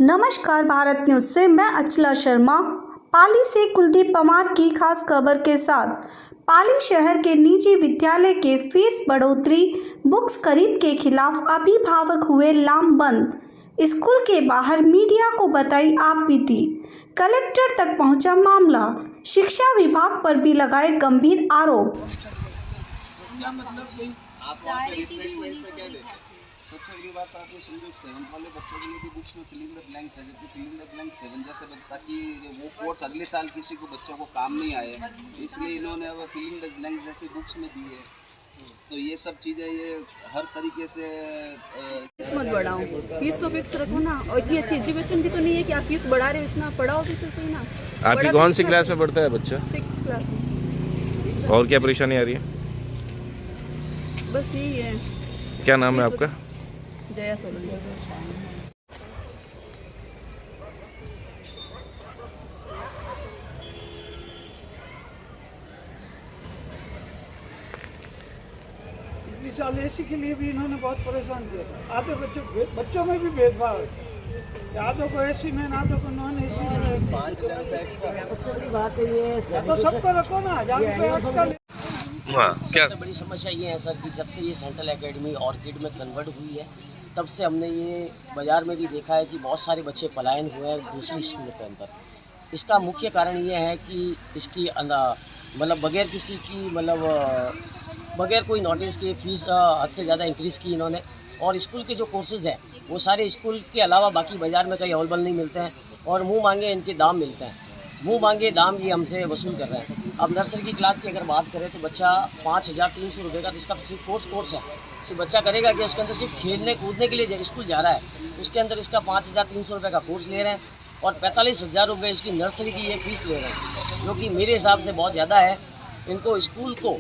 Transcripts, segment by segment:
नमस्कार, भारत न्यूज से मैं अचला शर्मा। पाली से कुलदीप पंवार की खास खबर के साथ। पाली शहर के निजी विद्यालय के फीस बढ़ोतरी, बुक्स खरीद के खिलाफ अभिभावक हुए लामबंद। स्कूल के बाहर मीडिया को बताई आप बीती। कलेक्टर तक पहुंचा मामला। शिक्षा विभाग पर भी लगाए गंभीर आरोप। सबसे बड़ी बात आपने समझो 7th वाले बच्चों के लिए भी बुक्स में फिलिंग द ब्लैंक्स है, जबकि फिलिंग द ब्लैंक्स 7 जैसे ताकि वो कोर्स अगले साल किसी को बच्चों को काम नहीं आए, इसलिए इन्होंने अब फिलिंग द ब्लैंक्स जैसी बुक्स में दी है। तो ये सब चीज़ें ये हर तरीके से फीस मत बढ़ाओ, फीस तो फिक्स रखो ना। और इतनी अच्छी एजुकेशन भी तो नहीं है कि आप फीस बढ़ा रहे हो, इतना पढ़ाओ भी तो सही ना। आपकी कौन सी क्लास में पढ़ता है बच्चा? 6th क्लास में। और क्या परेशानी आ रही है? बस यही है। क्या नाम है आपका? जया सोलंकी। इस साल एसी के लिए भी इन्होंने बहुत परेशान किया था। आधे बच्चों में भी भेदभाव है, आधों को एसी में, आधों को नॉन एसी में। तो सबको रखो ना, 1000 रुपये। क्या सबसे बड़ी समस्या ये है सर कि जब से ये सेंट्रल एकेडमी ऑर्किड में कन्वर्ट हुई है, तब से हमने ये बाज़ार में भी देखा है कि बहुत सारे बच्चे पलायन हुए हैं दूसरी स्कूलों के अंदर। इसका मुख्य कारण ये है कि इसकी मतलब बगैर किसी की बगैर कोई नोटिस के फीस हद से ज़्यादा इंक्रीज़ की इन्होंने। और स्कूल के जो कोर्सेज़ हैं वो सारे स्कूल के अलावा बाकी बाज़ार में कहीं अवेलेबल नहीं मिलते हैं और मुँह मांगे इनके दाम मिलते हैं। मुँह मांगे दाम ये हमसे वसूल कर रहे हैं। अब नर्सरी की क्लास की अगर बात करें तो बच्चा 5300 रुपये का तो इसका सिर्फ कोर्स है। सिर्फ बच्चा करेगा कि उसके अंदर सिर्फ खेलने कूदने के लिए जब स्कूल जा रहा है, उसके अंदर इसका 5300 रुपये का कोर्स ले रहे हैं और 45,000 रुपये इसकी नर्सरी की ये फीस ले रहे हैं, जो कि मेरे हिसाब से बहुत ज़्यादा है। इनको स्कूल को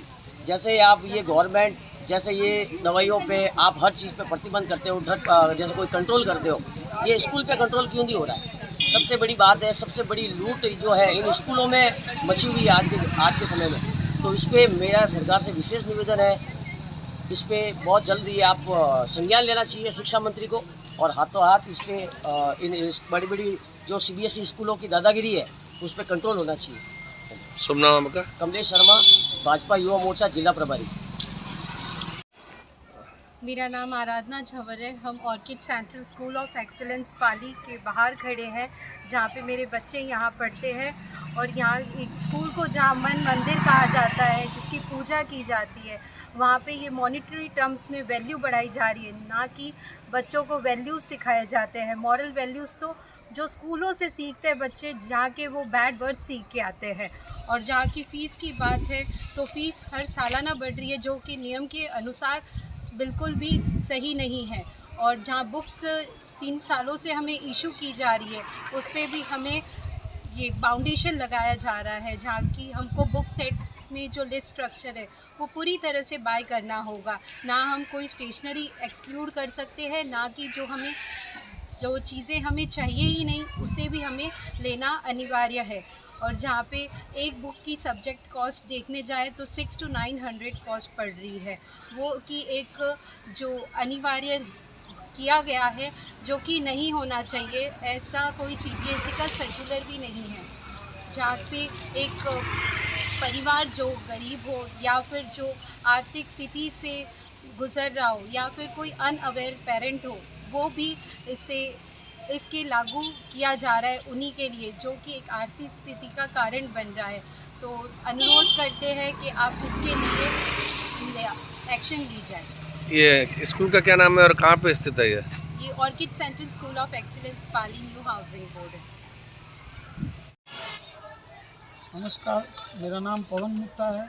जैसे आप ये गवर्नमेंट जैसे ये दवाइयों पे आप हर चीज़ पे प्रतिबंध करते हो, जैसे कोई कंट्रोल करते हो, ये स्कूल पे कंट्रोल क्यों नहीं हो रहा है? सबसे बड़ी बात है, सबसे बड़ी लूट जो है इन स्कूलों में मची हुई है आज के समय में। तो इस पर मेरा सरकार से विशेष निवेदन है, इस पर बहुत जल्दी आप संज्ञान लेना चाहिए शिक्षा मंत्री को और हाथों हाथ इस पर इन बड़ी बड़ी जो CBSE स्कूलों की दादागिरी है उस पर कंट्रोल होना चाहिए। शुभ नाम आपका? कमलेश शर्मा, भाजपा युवा मोर्चा जिला प्रभारी। मेरा नाम आराधना झंवर है। हम Orchid central school of excellence Pali के बाहर खड़े हैं, जहाँ पे मेरे बच्चे यहाँ पढ़ते हैं। और यहाँ एक स्कूल को जहाँ मन मंदिर कहा जाता है, जिसकी पूजा की जाती है, वहाँ पे ये मॉनिटरी टर्म्स में वैल्यू बढ़ाई जा रही है, ना कि बच्चों को वैल्यूज़ सिखाए जाते हैं। मॉरल वैल्यूज़ तो जो स्कूलों से सीखते हैं बच्चे, जहाँ के वो बैड वर्ड सीख के आते हैं। और जहाँ की फ़ीस की बात है तो फ़ीस हर सालाना बढ़ रही है, जो कि नियम के अनुसार बिल्कुल भी सही नहीं है। और जहाँ बुक्स 3 सालों से हमें इशू की जा रही है, उस पर भी हमें ये बाउंडेशन लगाया जा रहा है, जहाँ की हमको बुक सेट में जो लिस्ट स्ट्रक्चर है वो पूरी तरह से बाय करना होगा। ना हम कोई स्टेशनरी एक्सक्लूड कर सकते हैं, ना कि जो चीज़ें हमें चाहिए ही नहीं उसे भी हमें लेना अनिवार्य है। और जहाँ पे एक बुक की सब्जेक्ट कॉस्ट देखने जाए तो 600 to 900 कॉस्ट पड़ रही है, वो कि एक जो अनिवार्य किया गया है, जो कि नहीं होना चाहिए। ऐसा कोई CBSE का सर्कुलर भी नहीं है, जहाँ पे एक परिवार जो गरीब हो या फिर जो आर्थिक स्थिति से गुज़र रहा हो या फिर कोई अनअवेयर पेरेंट हो, वो भी इसके लागू किया जा रहा है उन्हीं के लिए, जो कि एक आर्थिक स्थिति का कारण बन रहा है। तो अनुरोध करते हैं कि आप इसके लिए एक्शन ली जाए। ये स्कूल का क्या नाम है और कहाँ पे स्थित है ये orchid central school of excellence Pali new housing board है। नमस्कार, मेरा नाम पवन मुक्ता है।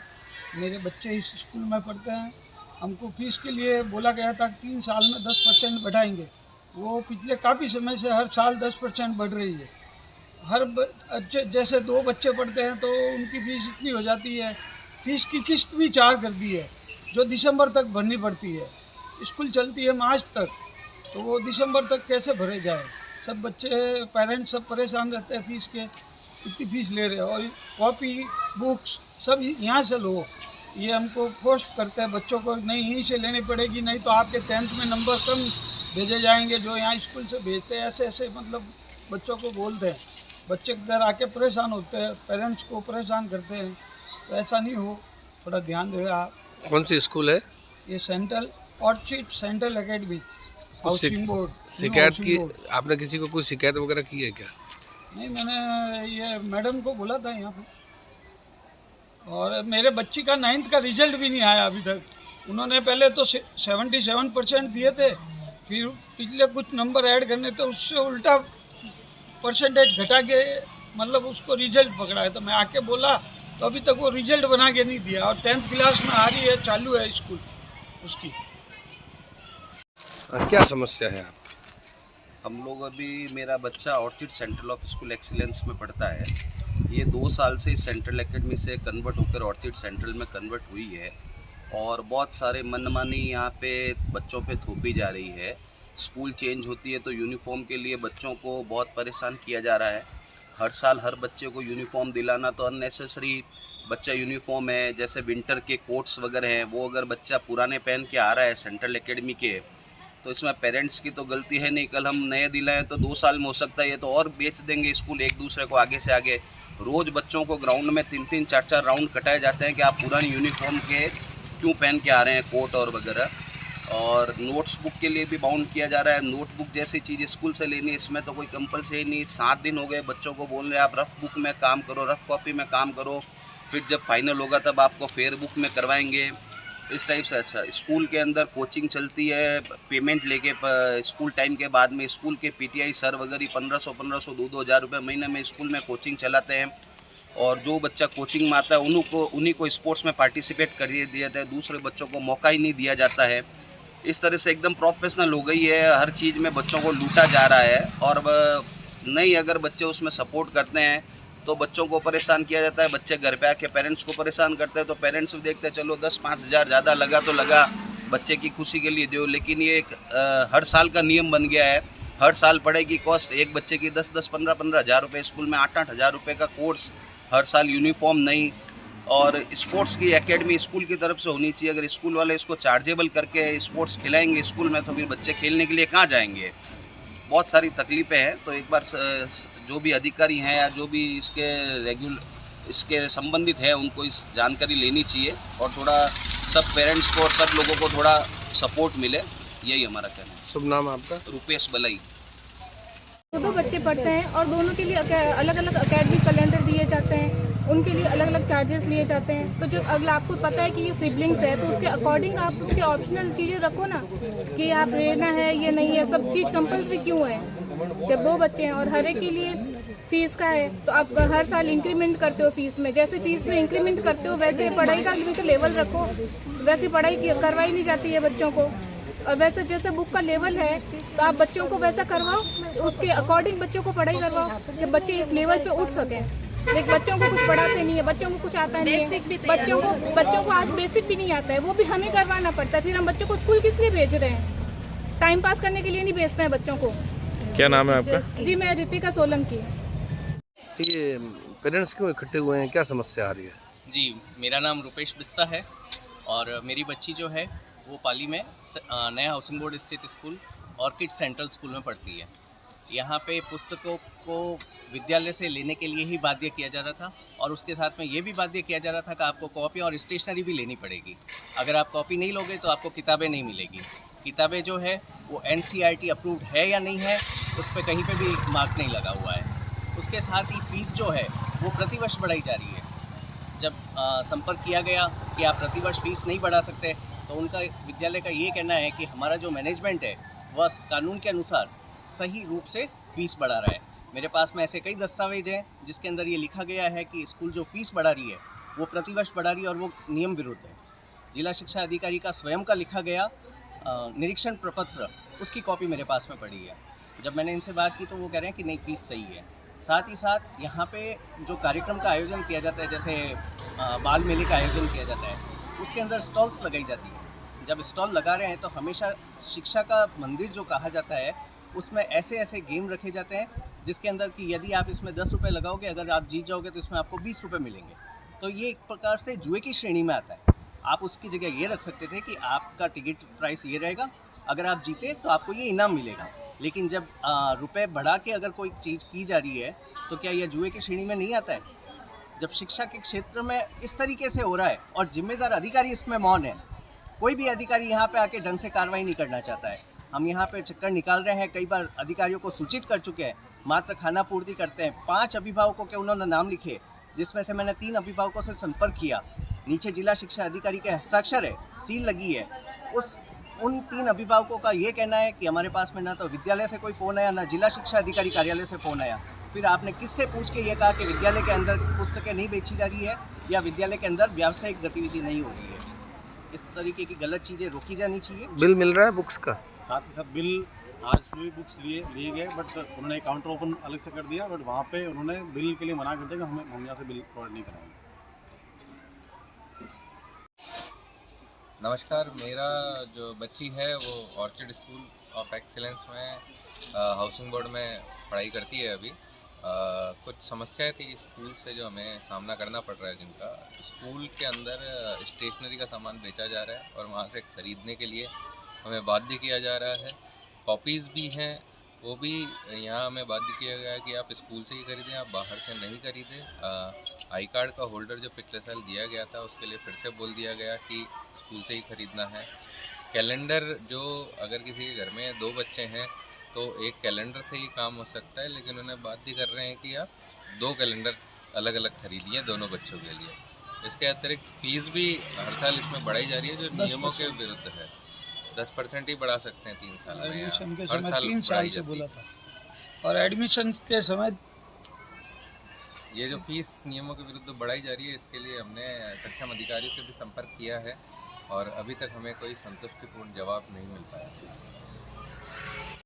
मेरे बच्चे इस स्कूल में पढ़ते हैं। हमको फीस के लिए बोला गया था कि 3 साल में 10% बढ़ाएंगे। वो पिछले काफ़ी समय से हर साल 10% बढ़ रही है। जैसे 2 बच्चे पढ़ते हैं तो उनकी फ़ीस इतनी हो जाती है। फ़ीस की किस्त भी 4 कर दी है, जो दिसंबर तक भरनी पड़ती है। स्कूल चलती है मार्च तक, तो वो दिसंबर तक कैसे भरे जाए? सब बच्चे, पेरेंट्स सब परेशान रहते हैं फ़ीस के, इतनी फ़ीस ले रहे हैं। और कॉपी, बुक्स सब यहाँ से लो, ये हमको फोर्स करते हैं बच्चों को, नहीं यहीं से लेनी पड़ेगी, नहीं तो आपके 10th में नंबर कम भेजे जाएंगे जो यहाँ स्कूल से भेजते हैं। ऐसे मतलब बच्चों को बोलते हैं, बच्चे घर आके परेशान होते हैं, पेरेंट्स को परेशान करते हैं। तो ऐसा नहीं हो, थोड़ा ध्यान दें आप। कौन सी स्कूल है? ये central orchid central academy housing board. शिकायत की आपने? किसी को कोई शिकायत वगैरह की है क्या? नहीं, मैंने ये मैडम को बोला था यहाँ पे। और मेरे बच्ची का 9th का रिजल्ट भी नहीं आया अभी तक। उन्होंने पहले तो 77% दिए थे, फिर पिछले कुछ नंबर ऐड करने तो उससे उल्टा परसेंटेज घटा के मतलब उसको रिजल्ट पकड़ा है। तो मैं आके बोला तो अभी तक वो रिजल्ट बना के नहीं दिया। और 10th क्लास में आ रही है, चालू है स्कूल उसकी। क्या समस्या है आप? हम लोग अभी, मेरा बच्चा orchid central of school excellence में पढ़ता है। ये 2 साल से सेंट्रल एकेडमी से कन्वर्ट होकर ऑर्चिड सेंट्रल में कन्वर्ट हुई है और बहुत सारे मनमानी यहाँ पे बच्चों पे थोपी जा रही है। स्कूल चेंज होती है तो यूनिफॉर्म के लिए बच्चों को बहुत परेशान किया जा रहा है। हर साल हर बच्चे को यूनिफॉर्म दिलाना तो अननेसेसरी। बच्चा यूनिफॉर्म है, जैसे विंटर के कोट्स वगैरह हैं, वो अगर बच्चा पुराने पहन के आ रहा है सेंट्रल एकेडमी के, तो इसमें पेरेंट्स की तो गलती है नहीं। कल हम नए दिलाएं तो 2 साल में हो सकता है ये तो और बेच देंगे स्कूल एक दूसरे को आगे से आगे। रोज़ बच्चों को ग्राउंड में 3-3, 4-4 राउंड कटाए जाते हैं कि आप पुरानी यूनिफॉर्म के क्यों पहन के आ रहे हैं, कोट और वगैरह। और नोट्स बुक के लिए भी बाउंड किया जा रहा है। नोटबुक जैसी चीज़ स्कूल से लेनी है, इसमें तो कोई कंपलसरी नहीं। 7 दिन हो गए बच्चों को बोल रहे हैं आप रफ बुक में काम करो, रफ कॉपी में काम करो, फिर जब फाइनल होगा तब आपको फेयर बुक में करवाएंगे, इस टाइप से। अच्छा, स्कूल के अंदर कोचिंग चलती है पेमेंट लेके स्कूल टाइम के बाद में। स्कूल के पीटीआई सर वगैरह 1500, 2-2 हज़ार रुपये महीने में स्कूल में कोचिंग चलाते हैं। और जो बच्चा कोचिंग में आता है उन्हीं को स्पोर्ट्स में पार्टिसिपेट कर दिया जाता है, दूसरे बच्चों को मौका ही नहीं दिया जाता है। इस तरह से एकदम प्रोफेशनल हो गई है, हर चीज़ में बच्चों को लूटा जा रहा है। और नहीं, अगर बच्चे उसमें सपोर्ट करते हैं तो बच्चों को परेशान किया जाता है। बच्चे घर पे आके पेरेंट्स को परेशान करते हैं तो पेरेंट्स भी देखते हैं चलो 10-5 हज़ार ज़्यादा लगा तो लगा, बच्चे की खुशी के लिए दो। लेकिन ये एक हर साल का नियम बन गया है। हर साल पढ़ाई की कॉस्ट एक बच्चे की 10-10, 15-15 हज़ार रुपये, स्कूल में 8-8 हज़ार रुपये का कोर्स, हर साल यूनिफॉर्म नहीं। और स्पोर्ट्स की एकेडमी स्कूल की तरफ से होनी चाहिए। अगर स्कूल वाले इसको चार्जेबल करके स्पोर्ट्स खिलाएंगे स्कूल में तो फिर बच्चे खेलने के लिए कहाँ जाएंगे। बहुत सारी तकलीफ़ें हैं। तो एक बार जो भी अधिकारी हैं या जो भी इसके संबंधित है उनको इस जानकारी लेनी चाहिए और थोड़ा सब पेरेंट्स को और सब लोगों को थोड़ा सपोर्ट मिले, यही हमारा कहना है। शुभ नाम आपका? रुपेश बलई। 2 बच्चे पढ़ते हैं और दोनों के लिए अलग अलग एकेडमिक कैलेंडर दिए जाते हैं, उनके लिए अलग अलग चार्जेस लिए जाते हैं। तो जब अगर आपको पता है कि ये सिबलिंग्स है तो उसके अकॉर्डिंग आप उसके ऑप्शनल चीज़ें रखो ना, कि आप लेना है ये नहीं है, सब चीज़ कंपल्सरी क्यों है। जब 2 बच्चे हैं और हर एक के लिए फीस का है तो आप हर साल इंक्रीमेंट करते हो फीस में। जैसे फीस में इंक्रीमेंट करते हो वैसे पढ़ाई का भी तो लेवल रखो। वैसे पढ़ाई करवाई नहीं जाती है बच्चों को, और वैसे जैसे बुक का लेवल है तो आप बच्चों को वैसा करवाओ, उसके अकॉर्डिंग बच्चों को पढ़ाई करवाओ कि बच्चे इस लेवल पे उठ सकें। लेकिन बच्चों को कुछ पढ़ाते नहीं है, बच्चों को कुछ आता नहीं है, बच्चों को आज बेसिक भी नहीं आता है, वो भी हमें करवाना पड़ता है। फिर हम बच्चों को स्कूल किस लिए भेज रहे हैं? टाइम पास करने के लिए नहीं भेजते हैं बच्चों को। क्या नाम है आपका? जी, मैं रितिका सोलंकी। ये पेरेंट्स क्यों इकट्ठे हुए हैं, क्या समस्या आ रही है? जी, मेरा नाम रुपेश बिस्सा है और मेरी बच्ची जो है वो पाली में नया हाउसिंग बोर्ड स्थित स्कूल ऑर्किड सेंट्रल स्कूल में पढ़ती है। यहाँ पे पुस्तकों को विद्यालय से लेने के लिए ही बाध्य किया जा रहा था और उसके साथ में ये भी बाध्य किया जा रहा था कि आपको कॉपी और स्टेशनरी भी लेनी पड़ेगी। अगर आप कॉपी नहीं लोगे तो आपको किताबें नहीं मिलेगी। किताबें जो है वो NCERT अप्रूव्ड है या नहीं है उस पर कहीं पे भी मार्क नहीं लगा हुआ है। उसके साथ ही फीस जो है वो प्रतिवर्ष बढ़ाई जा रही है। जब संपर्क किया गया कि आप प्रतिवर्ष फीस नहीं बढ़ा सकते तो उनका विद्यालय का ये कहना है कि हमारा जो मैनेजमेंट है वह कानून के अनुसार सही रूप से फीस बढ़ा रहा है। मेरे पास में ऐसे कई दस्तावेज हैं जिसके अंदर ये लिखा गया है कि स्कूल जो फीस बढ़ा रही है वो प्रतिवर्ष बढ़ा रही है और वो नियम विरुद्ध है। जिला शिक्षा अधिकारी का स्वयं का लिखा गया निरीक्षण प्रपत्र, उसकी कॉपी मेरे पास में पड़ी है। जब मैंने इनसे बात की तो वो कह रहे हैं कि नहीं, फीस सही है। साथ ही साथ यहाँ पे जो कार्यक्रम का आयोजन किया जाता है, जैसे बाल मेले का आयोजन किया जाता है, उसके अंदर स्टॉल्स लगाई जाती है। जब स्टॉल लगा रहे हैं तो हमेशा शिक्षा का मंदिर जो कहा जाता है उसमें ऐसे ऐसे गेम रखे जाते हैं जिसके अंदर कि यदि आप इसमें 10 रुपये लगाओगे, अगर आप जीत जाओगे तो इसमें आपको 20 रुपये मिलेंगे। तो ये एक प्रकार से जुए की श्रेणी में आता है। आप उसकी जगह ये रख सकते थे कि आपका टिकट प्राइस ये रहेगा अगर आप जीते तो आपको ये इनाम मिलेगा। लेकिन जब रुपए बढ़ा के अगर कोई चीज़ की जा रही है तो क्या यह जुए की श्रेणी में नहीं आता है? जब शिक्षा के क्षेत्र में इस तरीके से हो रहा है और जिम्मेदार अधिकारी इसमें मौन है, कोई भी अधिकारी यहाँ पे आके ढंग से कार्रवाई नहीं करना चाहता है। हम यहाँ पे चक्कर निकाल रहे हैं, कई बार अधिकारियों को सूचित कर चुके हैं, मात्र खाना पूर्ति करते हैं। 5 अभिभावकों के उन्होंने नाम लिखे, जिसमें से मैंने 3 अभिभावकों से संपर्क किया। नीचे जिला शिक्षा अधिकारी के हस्ताक्षर है, सील लगी है। उन 3 अभिभावकों का ये कहना है कि हमारे पास में ना तो विद्यालय से कोई फ़ोन आया, ना जिला शिक्षा अधिकारी कार्यालय से फ़ोन आया। फिर आपने किससे पूछ के ये कहा कि विद्यालय के अंदर पुस्तकें नहीं बेची जा रही है या विद्यालय के अंदर व्यावसायिक गतिविधि नहीं हो रही है? इस तरीके की गलत चीज़ें रोकी जानी चाहिए। बिल मिल रहा है बुक्स का? साथ ही साथ बिल आज भी बुक्स लिए गए, बट उन्होंने काउंटर ओपन अलग से कर दिया, बट वहाँ पे उन्होंने बिल के लिए मना कर दिया कि हम यहाँ से बिल प्रोवाइड नहीं कराएंगे। नमस्कार, मेरा जो बच्ची है वो ऑर्चिड स्कूल ऑफ एक्सीलेंस में हाउसिंग बोर्ड में पढ़ाई करती है अभी। कुछ समस्याएं थी स्कूल से जो हमें सामना करना पड़ रहा है, जिनका स्कूल के अंदर स्टेशनरी का सामान बेचा जा रहा है और वहाँ से ख़रीदने के लिए हमें बाध्य किया जा रहा है। कॉपीज़ भी हैं, वो भी यहाँ हमें बाध्य किया गया है कि आप स्कूल से ही खरीदें, आप बाहर से नहीं खरीदें। आई कार्ड का होल्डर जो पिछले साल दिया गया था उसके लिए फिर से बोल दिया गया कि स्कूल से ही ख़रीदना है। कैलेंडर जो अगर किसी के घर में 2 बच्चे हैं तो एक कैलेंडर से ही काम हो सकता है, लेकिन उन्हें बाध्य कर रहे हैं कि आप 2 कैलेंडर अलग अलग खरीदिए दोनों बच्चों के लिए। इसके अतिरिक्त फ़ीस भी हर साल इसमें बढ़ाई जा रही है, जो नियमों के विरुद्ध है। 10% ही बढ़ा सकते हैं 3 साल में। एडमिशन के हर समय साल 3 साल से बोला था, और एडमिशन के समय ये जो फीस नियमों के विरुद्ध बढ़ाई जा रही है, इसके लिए हमने सक्षम अधिकारियों से भी संपर्क किया है और अभी तक हमें कोई संतुष्टिपूर्ण जवाब नहीं मिल पाया।